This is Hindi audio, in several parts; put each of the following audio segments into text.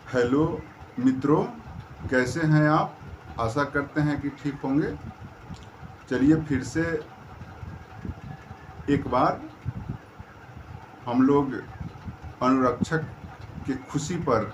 हेलो मित्रों, कैसे हैं आप? आशा करते हैं कि ठीक होंगे। चलिए फिर से एक बार हम लोग अनुरक्षक की खुशी पर,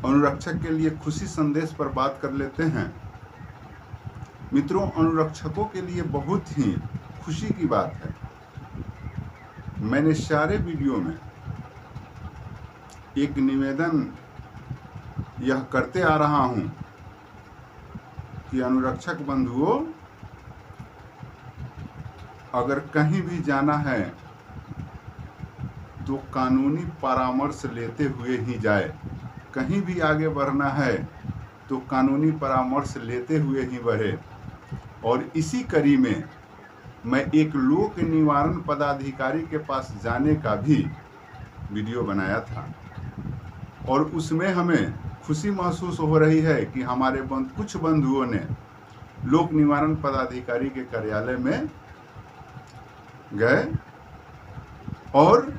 अनुरक्षक के लिए खुशी संदेश पर बात कर लेते हैं। मित्रों, अनुरक्षकों के लिए बहुत ही खुशी की बात है। मैंने सारे वीडियो में एक निवेदन यह करते आ रहा हूं कि अनुरक्षक बंधुओं, अगर कहीं भी जाना है तो कानूनी परामर्श लेते हुए ही जाए। कहीं भी आगे बढ़ना है तो कानूनी परामर्श लेते हुए ही बढ़े। और इसी कड़ी में मैं एक लोक निवारण पदाधिकारी के पास जाने का भी वीडियो बनाया था और उसमें हमें खुशी महसूस हो रही है कि हमारे कुछ बंधुओं ने लोक निवारण पदाधिकारी के कार्यालय में गए और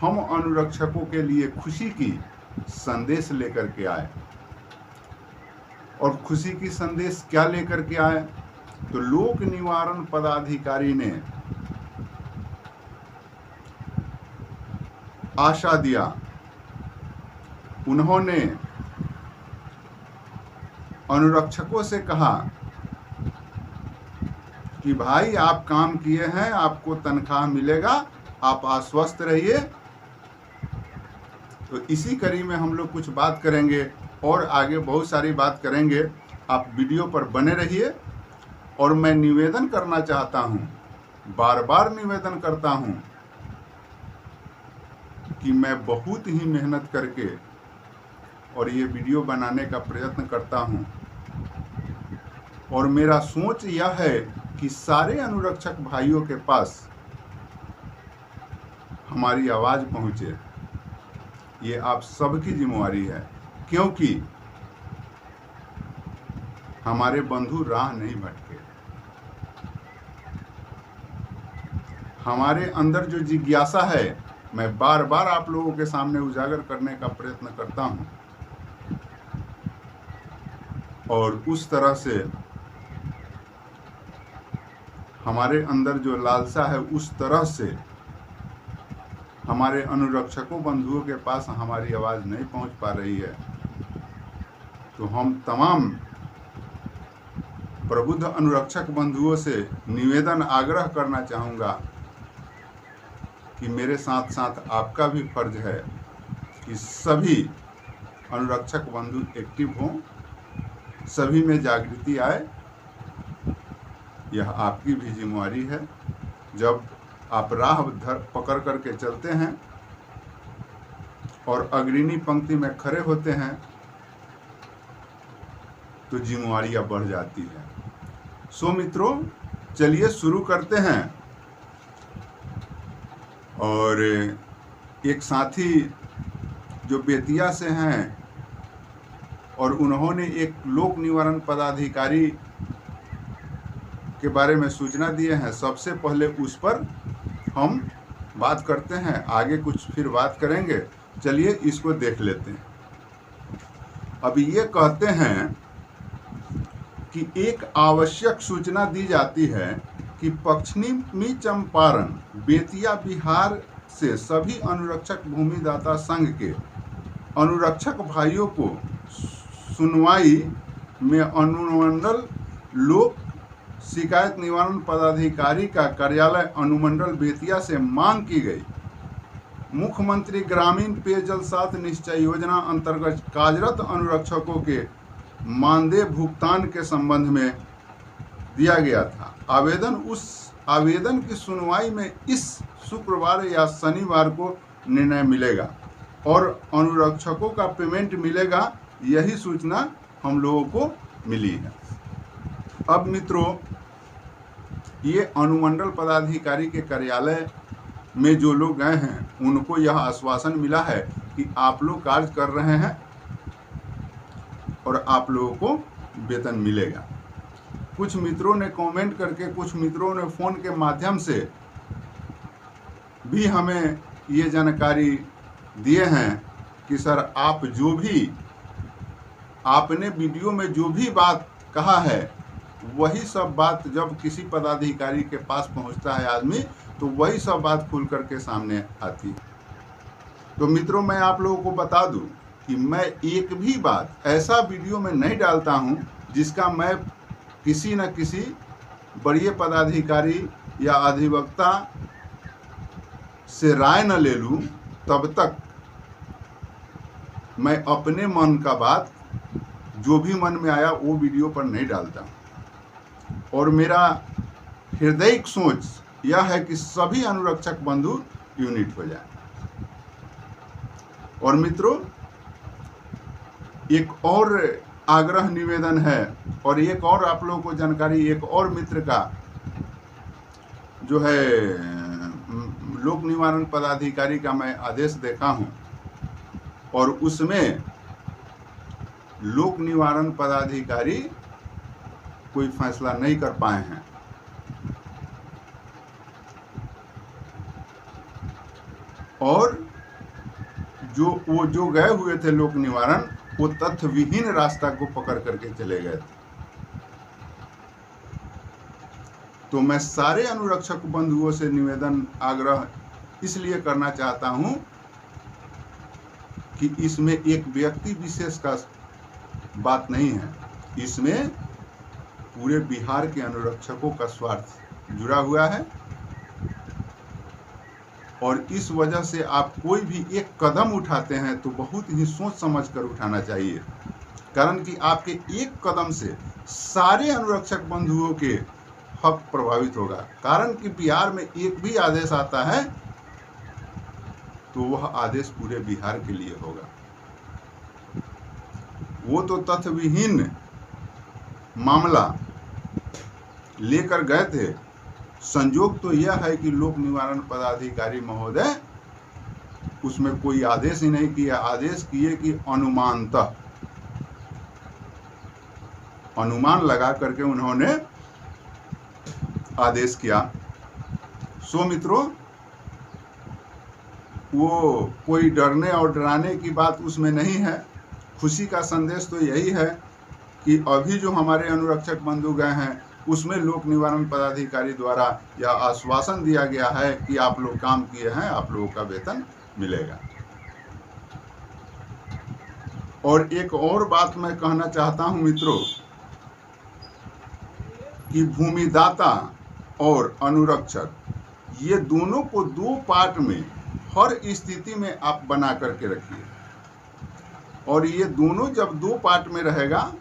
हम अनुरक्षकों के लिए खुशी की संदेश लेकर के आए। और खुशी की संदेश क्या लेकर के आए? तो लोक निवारण पदाधिकारी ने आशा दिया, उन्होंने अनुरक्षकों से कहा कि भाई आप काम किए हैं, आपको तनख्वाह मिलेगा, आप आश्वस्त रहिए। तो इसी कड़ी में हम लोग कुछ बात करेंगे और आगे बहुत सारी बात करेंगे। आप वीडियो पर बने रहिए। और मैं निवेदन करना चाहता हूं, बार बार निवेदन करता हूं कि मैं बहुत ही मेहनत करके और ये वीडियो बनाने का प्रयत्न करता हूं और मेरा सोच यह है कि सारे अनुरक्षक भाइयों के पास हमारी आवाज़ पहुंचे। ये आप सबकी जिम्मेवारी है, क्योंकि हमारे बंधु राह नहीं भटके। हमारे अंदर जो जिज्ञासा है, मैं बार बार आप लोगों के सामने उजागर करने का प्रयत्न करता हूं और उस तरह से हमारे अंदर जो लालसा है, उस तरह से हमारे अनुरक्षकों बंधुओं के पास हमारी आवाज़ नहीं पहुंच पा रही है। तो हम तमाम प्रबुद्ध अनुरक्षक बंधुओं से निवेदन आग्रह करना चाहूँगा कि मेरे साथ साथ आपका भी फर्ज है कि सभी अनुरक्षक बंधु एक्टिव हों, सभी में जागृति आए। यह आपकी भी जिम्मेवारी है। जब आप राह पकड़ करके चलते हैं और अग्रणी पंक्ति में खड़े होते हैं तो जिम्मेवारियां बढ़ जाती है। सो मित्रों, चलिए शुरू करते हैं। और एक साथी जो बेतिया से हैं और उन्होंने एक लोक निवारण पदाधिकारी के बारे में सूचना दिए हैं, सबसे पहले उस पर हम बात करते हैं। आगे कुछ फिर बात करेंगे। चलिए इसको देख लेते हैं। अभी ये कहते हैं कि एक आवश्यक सूचना दी जाती है कि पश्चिमी चंपारण बेतिया बिहार से सभी अनुरक्षक भूमिदाता संघ के अनुरक्षक भाइयों को सुनवाई में अनुमंडल लोक शिकायत निवारण पदाधिकारी का कार्यालय अनुमंडल बेतिया से मांग की गई। मुख्यमंत्री ग्रामीण पेयजल सात निश्चय योजना अंतर्गत कार्यरत अनुरक्षकों के मानदेय भुगतान के संबंध में दिया गया था। आवेदन की सुनवाई में इस शुक्रवार या शनिवार को निर्णय मिलेगा और अनुरक्षकों का पेमेंट मिलेगा। यही सूचना हम लोगों को मिली है। अब मित्रों, ये अनुमंडल पदाधिकारी के कार्यालय में जो लोग गए हैं, उनको यह आश्वासन मिला है कि आप लोग कार्य कर रहे हैं और आप लोगों को वेतन मिलेगा। कुछ मित्रों ने कमेंट करके, कुछ मित्रों ने फ़ोन के माध्यम से भी हमें ये जानकारी दिए हैं कि सर आप जो भी आपने वीडियो में जो भी बात कहा है वही सब बात जब किसी पदाधिकारी के पास पहुंचता है आदमी तो वही सब बात खुल करके सामने आती है। तो मित्रों, मैं आप लोगों को बता दूं कि मैं एक भी बात ऐसा वीडियो में नहीं डालता हूं जिसका मैं किसी न किसी बड़े पदाधिकारी या अधिवक्ता से राय न ले लूं, तब तक मैं अपने मन का बात जो भी मन में आया वो वीडियो पर नहीं डालता। और मेरा हृदयिक सोच यह है कि सभी अनुरक्षक बंधु यूनिट हो जाए। और मित्रों, एक और आग्रह निवेदन है और एक और आप लोगों को जानकारी, एक और मित्र का जो है लोक निवारण पदाधिकारी का मैं आदेश देखा हूं और उसमें लोक निवारण पदाधिकारी कोई फैसला नहीं कर पाए हैं। और जो गए हुए थे लोक निवारण वो तथ्य विहीन रास्ता को पकड़ करके चले गए थे। तो मैं सारे अनुरक्षक बंधुओं से निवेदन आग्रह इसलिए करना चाहता हूं कि इसमें एक व्यक्ति विशेष का बात नहीं है, इसमें पूरे बिहार के अनुरक्षकों का स्वार्थ जुड़ा हुआ है। और इस वजह से आप कोई भी एक कदम उठाते हैं तो बहुत ही सोच समझ कर उठाना चाहिए, कारण कि आपके एक कदम से सारे अनुरक्षक बंधुओं के हक प्रभावित होगा। कारण कि बिहार में एक भी आदेश आता है तो वह आदेश पूरे बिहार के लिए होगा। वो तो तथ्य विहीन मामला लेकर गए थे। संजोग तो यह है कि लोक निवारण पदाधिकारी महोदय उसमें कोई आदेश ही नहीं किया। आदेश किए कि अनुमानतः अनुमान लगा करके उन्होंने आदेश किया। सो मित्रों, वो कोई डरने और डराने की बात उसमें नहीं है। खुशी का संदेश तो यही है कि अभी जो हमारे अनुरक्षक बंधु गए हैं उसमें लोक निवारण पदाधिकारी द्वारा यह आश्वासन दिया गया है कि आप लोग काम किए हैं, आप लोगों का वेतन मिलेगा। और एक और बात मैं कहना चाहता हूं मित्रों कि भूमिदाता और अनुरक्षक ये दोनों को दो पार्ट में हर स्थिति में आप बना करके रखिए। और ये दोनों जब दो पार्ट में रहेगा,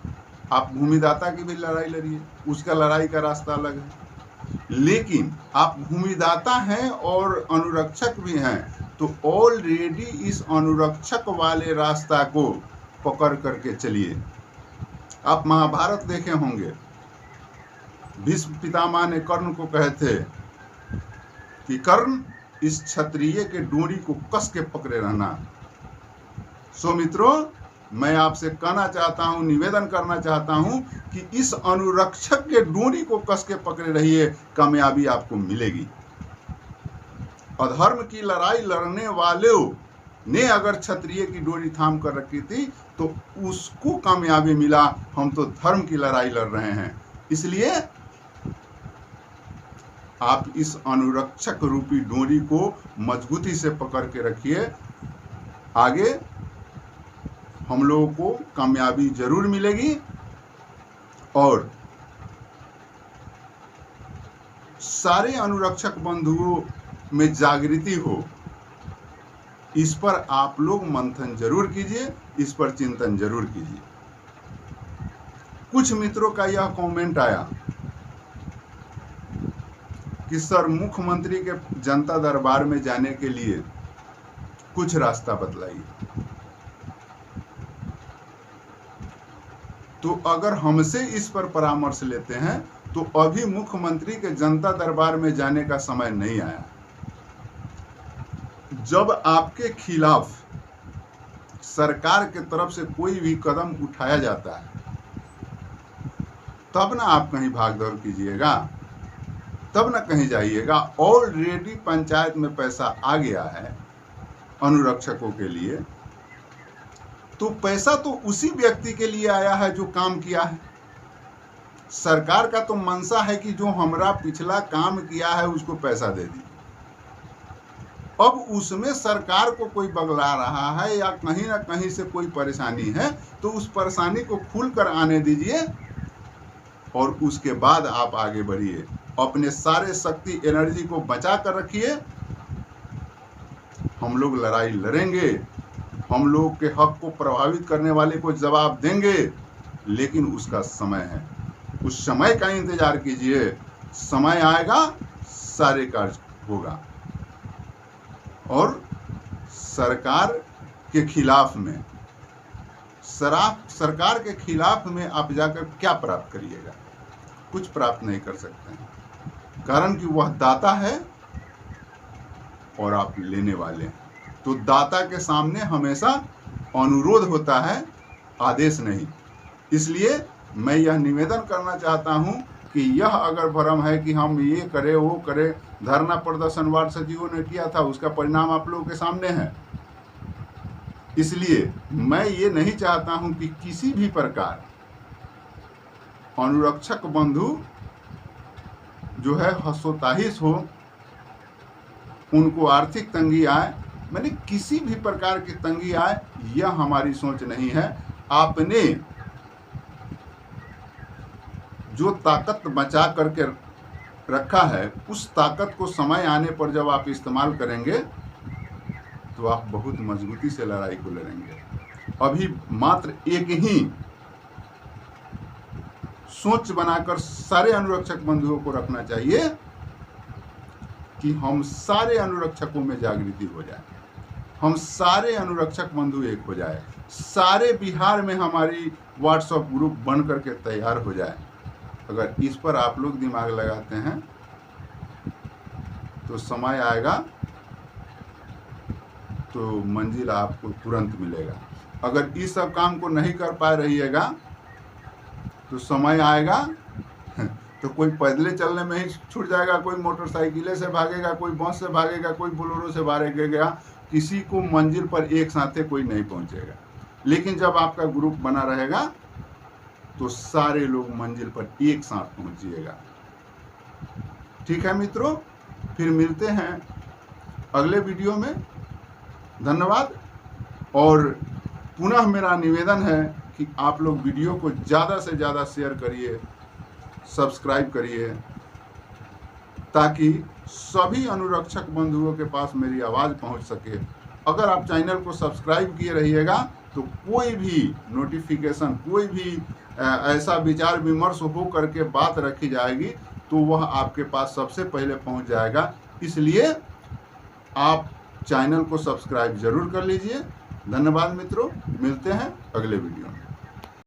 आप भूमिदाता की भी लड़ाई लड़िए, उसका लड़ाई का रास्ता अलग है। लेकिन आप भूमिदाता हैं और अनुरक्षक भी हैं तो ऑलरेडी इस अनुरक्षक वाले रास्ता को पकड़ करके चलिए। आप महाभारत देखे होंगे, भीष्म पितामह ने कर्ण को कहे थे कि कर्ण इस क्षत्रिय के डोरी को कस के पकड़े रहना। सो मित्रों, मैं आपसे कहना चाहता हूं, निवेदन करना चाहता हूं कि इस अनुरक्षक के डोरी को कस के पकड़े रहिए, कामयाबी आपको मिलेगी। अधर्म की लड़ाई लड़ने वालों ने अगर क्षत्रिय की डोरी थाम कर रखी थी तो उसको कामयाबी मिला। हम तो धर्म की लड़ाई लड़ रहे हैं। इसलिए आप इस अनुरक्षक रूपी डोरी को मजबूती से पकड़ के रखिए। आगे हम लोगों को कामयाबी जरूर मिलेगी। और सारे अनुरक्षक बंधुओं में जागृति हो, इस पर आप लोग मंथन जरूर कीजिए, इस पर चिंतन जरूर कीजिए। कुछ मित्रों का यह कमेंट आया कि सर मुख्यमंत्री के जनता दरबार में जाने के लिए कुछ रास्ता बतलाइए। तो अगर हमसे इस पर परामर्श लेते हैं तो अभी मुख्यमंत्री के जनता दरबार में जाने का समय नहीं आया। जब आपके खिलाफ सरकार के तरफ से कोई भी कदम उठाया जाता है तब ना आप कहीं भाग दौड़ कीजिएगा, तब ना कहीं जाइएगा। ऑलरेडी पंचायत में पैसा आ गया है, अनुरक्षकों के लिए, तो पैसा तो उसी व्यक्ति के लिए आया है जो काम किया है। सरकार का तो मंशा है कि जो हमारा पिछला काम किया है उसको पैसा दे दीजिए। अब उसमें सरकार को कोई बगला रहा है या कहीं ना कहीं से कोई परेशानी है, तो उस परेशानी को खुलकर आने दीजिए और उसके बाद आप आगे बढ़िए। अपने सारे शक्ति एनर्जी को बचा कर रखिए। हम लोग लड़ाई लड़ेंगे, हम लोग के हक को प्रभावित करने वाले को जवाब देंगे, लेकिन उसका समय है। उस समय का इंतजार कीजिए, समय आएगा, सारे कार्य होगा। और सरकार के खिलाफ में, सरकार के खिलाफ में आप जाकर क्या प्राप्त करिएगा? कुछ प्राप्त नहीं कर सकते हैं, कारण कि वह दाता है और आप लेने वाले हैं। तो दाता के सामने हमेशा अनुरोध होता है, आदेश नहीं। इसलिए मैं यह निवेदन करना चाहता हूं कि यह अगर भ्रम है कि हम ये करें वो करें, धरना प्रदर्शन वार्ड सचिवों ने किया था, उसका परिणाम आप लोगों के सामने है। इसलिए मैं ये नहीं चाहता हूं कि किसी भी प्रकार अनुरक्षक बंधु जो है हर्षोत्ताहित हो, उनको आर्थिक तंगी आए, मैंने किसी भी प्रकार की तंगी आए, यह हमारी सोच नहीं है। आपने जो ताकत बचा करके रखा है, उस ताकत को समय आने पर जब आप इस्तेमाल करेंगे तो आप बहुत मजबूती से लड़ाई को लड़ेंगे। अभी मात्र एक ही सोच बनाकर सारे अनुरक्षक बंधुओं को रखना चाहिए कि हम सारे अनुरक्षकों में जागृति हो जाए, हम सारे अनुरक्षक बंधु एक हो जाए, सारे बिहार में हमारी व्हाट्सएप ग्रुप बन करके तैयार हो जाए। अगर इस पर आप लोग दिमाग लगाते हैं तो समय आएगा तो मंजिल आपको तुरंत मिलेगा। अगर इस सब काम को नहीं कर पा रहिएगा तो समय आएगा तो कोई पैदले चलने में ही छूट जाएगा, कोई मोटरसाइकिलें से भागेगा, कोई बस से भागेगा, कोई बोलेरो से भागेगा, किसी को मंजिल पर एक साथ कोई नहीं पहुंचेगा। लेकिन जब आपका ग्रुप बना रहेगा तो सारे लोग मंजिल पर एक साथ पहुंचिएगा। ठीक है मित्रों, फिर मिलते हैं अगले वीडियो में। धन्यवाद। और पुनः मेरा निवेदन है कि आप लोग वीडियो को ज़्यादा से ज़्यादा शेयर करिए, सब्सक्राइब करिए, ताकि सभी अनुरक्षक बंधुओं के पास मेरी आवाज़ पहुंच सके। अगर आप चैनल को सब्सक्राइब किए रहिएगा तो कोई भी नोटिफिकेशन, कोई भी ऐसा विचार विमर्श हो करके बात रखी जाएगी तो वह आपके पास सबसे पहले पहुंच जाएगा। इसलिए आप चैनल को सब्सक्राइब जरूर कर लीजिए। धन्यवाद मित्रों, मिलते हैं अगले वीडियो में।